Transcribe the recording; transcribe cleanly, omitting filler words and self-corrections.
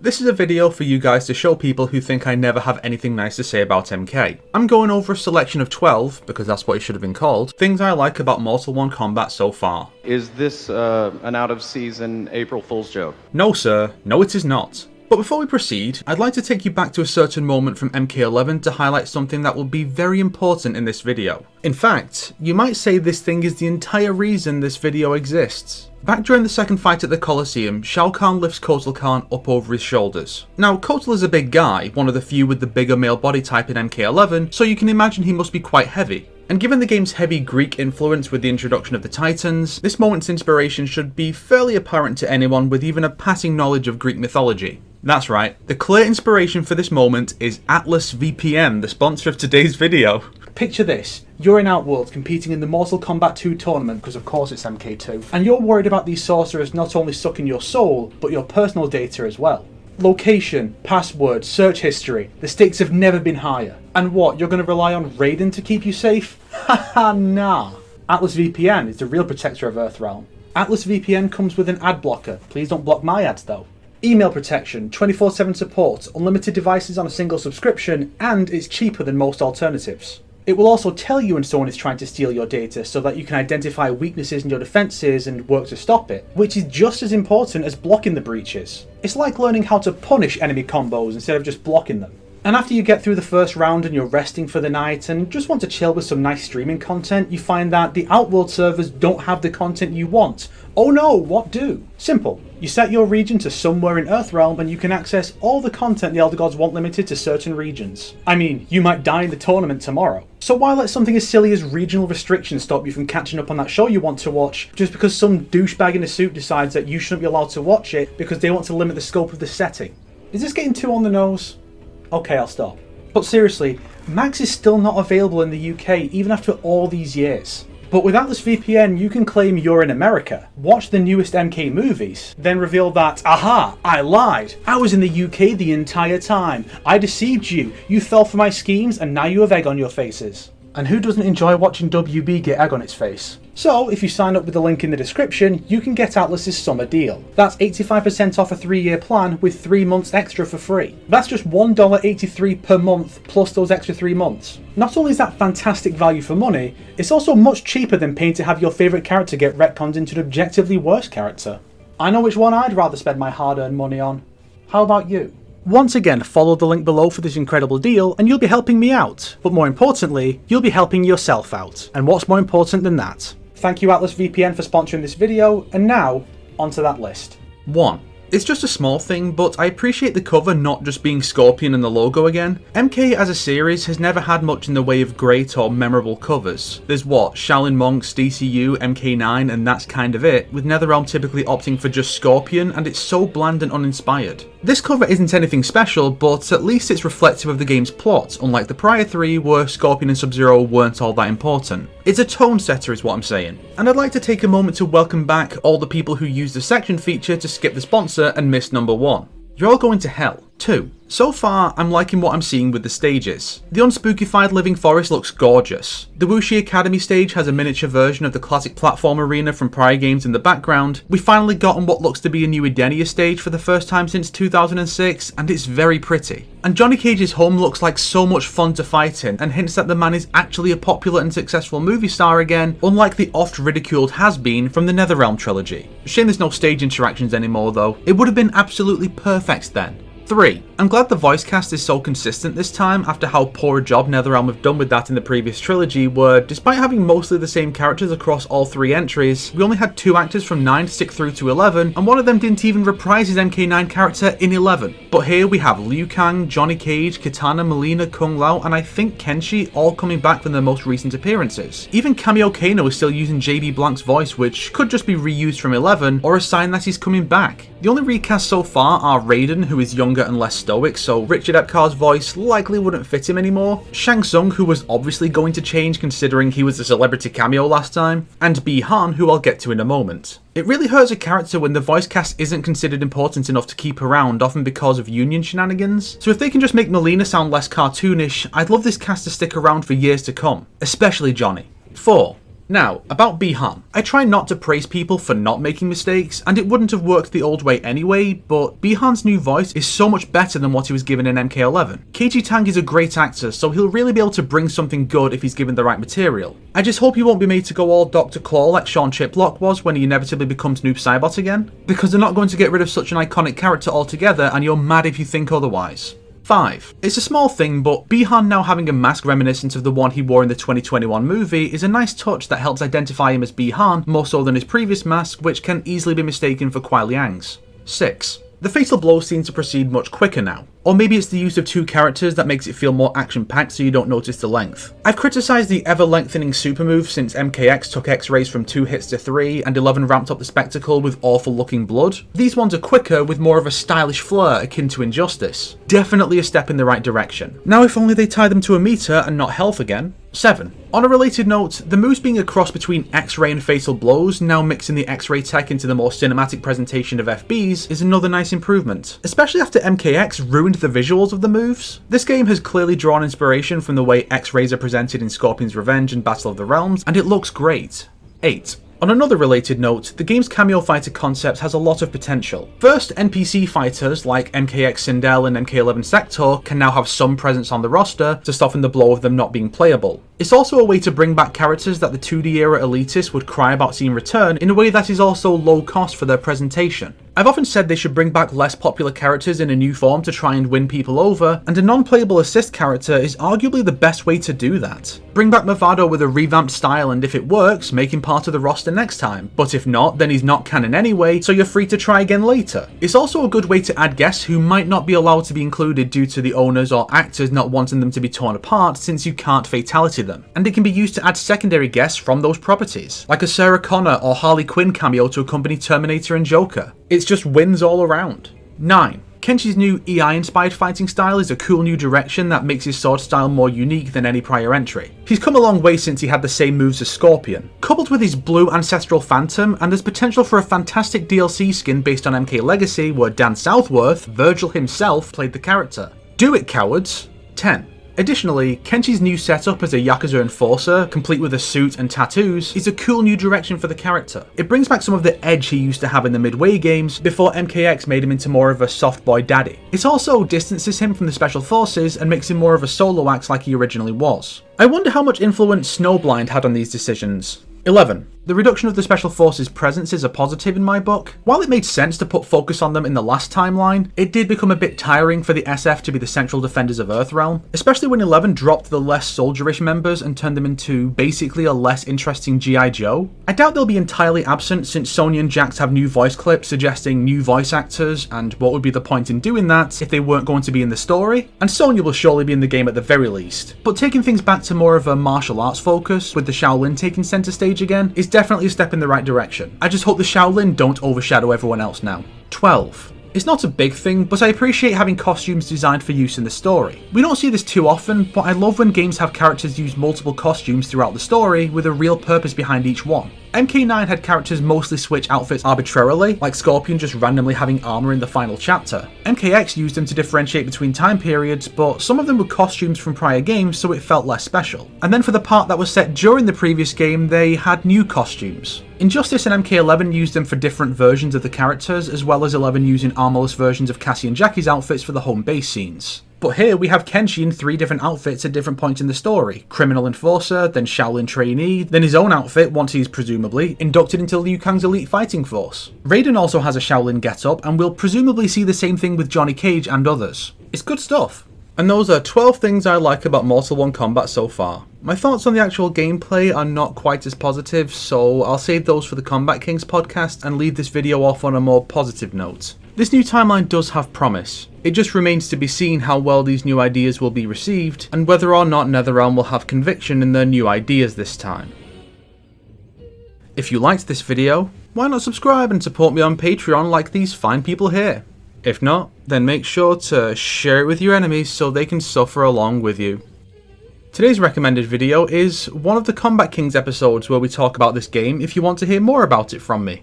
This is a video for you guys to show people who think I never have anything nice to say about MK. I'm going over a selection of 12, because that's what it should have been called, things I like about Mortal 1 Kombat so far. Is this an out-of-season April Fool's joke? No sir, no it is not. But before we proceed, I'd like to take you back to a certain moment from MK11 to highlight something that will be very important in this video. In fact, you might say this thing is the entire reason this video exists. Back during the second fight at the Colosseum, Shao Kahn lifts Kotal Kahn up over his shoulders. Now, Kotal is a big guy, one of the few with the bigger male body type in MK11, so you can imagine he must be quite heavy. And given the game's heavy Greek influence with the introduction of the Titans, this moment's inspiration should be fairly apparent to anyone with even a passing knowledge of Greek mythology. That's right, the clear inspiration for this moment is Atlas VPN, the sponsor of today's video. Picture this, you're in Outworld competing in the Mortal Kombat 2 tournament, because of course it's MK2, and you're worried about these sorcerers not only sucking your soul, but your personal data as well. Location, password, search history, the stakes have never been higher. And what, you're going to rely on Raiden to keep you safe? Haha, nah. Atlas VPN is the real protector of Earthrealm. Atlas VPN comes with an ad blocker, please don't block my ads though. Email protection, 24/7 support, unlimited devices on a single subscription, and it's cheaper than most alternatives. It will also tell you when someone is trying to steal your data so that you can identify weaknesses in your defences and work to stop it, which is just as important as blocking the breaches. It's like learning how to punish enemy combos instead of just blocking them. And after you get through the first round and you're resting for the night and just want to chill with some nice streaming content, you find that the Outworld servers don't have the content you want. Oh no, what do? Simple. You set your region to somewhere in Earthrealm and you can access all the content the Elder Gods want limited to certain regions. I mean, you might die in the tournament tomorrow. So why let something as silly as regional restrictions stop you from catching up on that show you want to watch just because some douchebag in a suit decides that you shouldn't be allowed to watch it because they want to limit the scope of the setting? Is this getting too on the nose? Okay, I'll stop. But seriously, Max is still not available in the UK even after all these years. But with Atlas VPN, you can claim you're in America, watch the newest MK movies, then reveal that, aha, I lied. I was in the UK the entire time. I deceived you. You fell for my schemes and now you have egg on your faces. And who doesn't enjoy watching WB get egg on its face? So, if you sign up with the link in the description, you can get Atlas's summer deal. That's 85% off a 3-year plan with 3 months extra for free. That's just $1.83 per month plus those extra 3 months. Not only is that fantastic value for money, it's also much cheaper than paying to have your favourite character get retconned into an objectively worse character. I know which one I'd rather spend my hard-earned money on. How about you? Once again, follow the link below for this incredible deal and you'll be helping me out. But more importantly, you'll be helping yourself out. And what's more important than that? Thank you Atlas VPN for sponsoring this video, and now, onto that list. 1. It's just a small thing, but I appreciate the cover not just being Scorpion and the logo again. MK as a series has never had much in the way of great or memorable covers. There's what, Shaolin Monks, DCU, MK9, and that's kind of it, with NetherRealm typically opting for just Scorpion, and it's so bland and uninspired. This cover isn't anything special, but at least it's reflective of the game's plot, unlike the prior 3 where Scorpion and Sub-Zero weren't all that important. It's a tone setter is what I'm saying. And I'd like to take a moment to welcome back all the people who used the section feature to skip the sponsor and miss number 1. You're all going to hell. 2. So far, I'm liking what I'm seeing with the stages. The unspookified Living Forest looks gorgeous. The Wuxi Academy stage has a miniature version of the classic platform arena from prior games in the background. We've finally gotten what looks to be a new Edenia stage for the first time since 2006, and it's very pretty. And Johnny Cage's home looks like so much fun to fight in, and hints that the man is actually a popular and successful movie star again, unlike the oft-ridiculed has-been from the NetherRealm trilogy. Shame there's no stage interactions anymore though. It would have been absolutely perfect then. 3. I'm glad the voice cast is so consistent this time after how poor a job NetherRealm have done with that in the previous trilogy, where despite having mostly the same characters across all 3 entries, we only had 2 actors from 9 stick through to 11, and one of them didn't even reprise his MK9 character in 11. But here we have Liu Kang, Johnny Cage, Kitana, Melina, Kung Lao, and I think Kenshi all coming back from their most recent appearances. Even Cameo Kano is still using JB Blank's voice, which could just be reused from 11, or a sign that he's coming back. The only recasts so far are Raiden, who is younger and less stoic, so Richard Epcar's voice likely wouldn't fit him anymore, Shang Tsung, who was obviously going to change considering he was a celebrity cameo last time, and Bi Han, who I'll get to in a moment. It really hurts a character when the voice cast isn't considered important enough to keep around, often because of union shenanigans, so if they can just make Melina sound less cartoonish, I'd love this cast to stick around for years to come, especially Johnny. 4. Now, about Bi-Han. I try not to praise people for not making mistakes, and it wouldn't have worked the old way anyway, but Bi-Han's new voice is so much better than what he was given in MK11. KG Tang is a great actor, so he'll really be able to bring something good if he's given the right material. I just hope he won't be made to go all Dr. Claw like Sean Chiplock was when he inevitably becomes Noob Saibot again, because they're not going to get rid of such an iconic character altogether, and you're mad if you think otherwise. 5. It's a small thing, but Bi-Han now having a mask reminiscent of the one he wore in the 2021 movie is a nice touch that helps identify him as Bi-Han more so than his previous mask, which can easily be mistaken for Kuai Liang's. 6. The fatal blows seem to proceed much quicker now. Or maybe it's the use of 2 characters that makes it feel more action-packed so you don't notice the length. I've criticised the ever-lengthening super move since MKX took X-rays from 2 hits to 3 and 11 ramped up the spectacle with awful-looking blood. These ones are quicker with more of a stylish flair akin to Injustice. Definitely a step in the right direction. Now if only they tie them to a meter and not health again. 7. On a related note, the moves being a cross between X-ray and fatal blows, now mixing the X-ray tech into the more cinematic presentation of FBs, is another nice improvement, especially after MKX ruined the visuals of the moves. This game has clearly drawn inspiration from the way X-rays are presented in Scorpion's Revenge and Battle of the Realms, and it looks great. 8. On another related note, the game's cameo fighter concept has a lot of potential. First, NPC fighters like MKX Sindel and MK11 Sector can now have some presence on the roster to soften the blow of them not being playable. It's also a way to bring back characters that the 2D era elitists would cry about seeing return in a way that is also low cost for their presentation. I've often said they should bring back less popular characters in a new form to try and win people over, and a non-playable assist character is arguably the best way to do that. Bring back Movado with a revamped style, and if it works, make him part of the roster next time. But if not, then he's not canon anyway, so you're free to try again later. It's also a good way to add guests who might not be allowed to be included due to the owners or actors not wanting them to be torn apart since you can't fatality them. And it can be used to add secondary guests from those properties, like a Sarah Connor or Harley Quinn cameo to accompany Terminator and Joker. It's just wins all around. 9. Kenshi's new EI-inspired fighting style is a cool new direction that makes his sword style more unique than any prior entry. He's come a long way since he had the same moves as Scorpion. Coupled with his blue ancestral phantom, and there's potential for a fantastic DLC skin based on MK Legacy where Dan Southworth, Virgil himself, played the character. Do it, cowards! 10. Additionally, Kenshi's new setup as a Yakuza enforcer, complete with a suit and tattoos, is a cool new direction for the character. It brings back some of the edge he used to have in the Midway games before MKX made him into more of a soft boy daddy. It also distances him from the Special Forces and makes him more of a solo act like he originally was. I wonder how much influence Snowblind had on these decisions. 11. The reduction of the Special Forces' presence is a positive in my book. While it made sense to put focus on them in the last timeline, it did become a bit tiring for the SF to be the central defenders of Earthrealm, especially when 11 dropped the less soldierish members and turned them into basically a less interesting G.I. Joe. I doubt they'll be entirely absent since Sonya and Jax have new voice clips suggesting new voice actors, and what would be the point in doing that if they weren't going to be in the story? And Sonya will surely be in the game at the very least. But taking things back to more of a martial arts focus, with the Shaolin taking centre stage again, is definitely a step in the right direction. I just hope the Shaolin don't overshadow everyone else now. 12. It's not a big thing, but I appreciate having costumes designed for use in the story. We don't see this too often, but I love when games have characters use multiple costumes throughout the story with a real purpose behind each one. MK9 had characters mostly switch outfits arbitrarily, like Scorpion just randomly having armor in the final chapter. MKX used them to differentiate between time periods, but some of them were costumes from prior games, so it felt less special. And then for the part that was set during the previous game, they had new costumes. Injustice and MK11 used them for different versions of the characters, as well as 11 using armorless versions of Cassie and Jackie's outfits for the home base scenes. But here we have Kenshi in 3 different outfits at different points in the story. Criminal Enforcer, then Shaolin Trainee, then his own outfit once he's presumably inducted into Liu Kang's elite fighting force. Raiden also has a Shaolin getup, and we'll presumably see the same thing with Johnny Cage and others. It's good stuff. And those are 12 things I like about Mortal 1 Kombat so far. My thoughts on the actual gameplay are not quite as positive, so I'll save those for the Combat Kings podcast and leave this video off on a more positive note. This new timeline does have promise. It just remains to be seen how well these new ideas will be received, and whether or not NetherRealm will have conviction in their new ideas this time. If you liked this video, why not subscribe and support me on Patreon like these fine people here? If not, then make sure to share it with your enemies so they can suffer along with you. Today's recommended video is one of the Combat Kings episodes where we talk about this game if you want to hear more about it from me.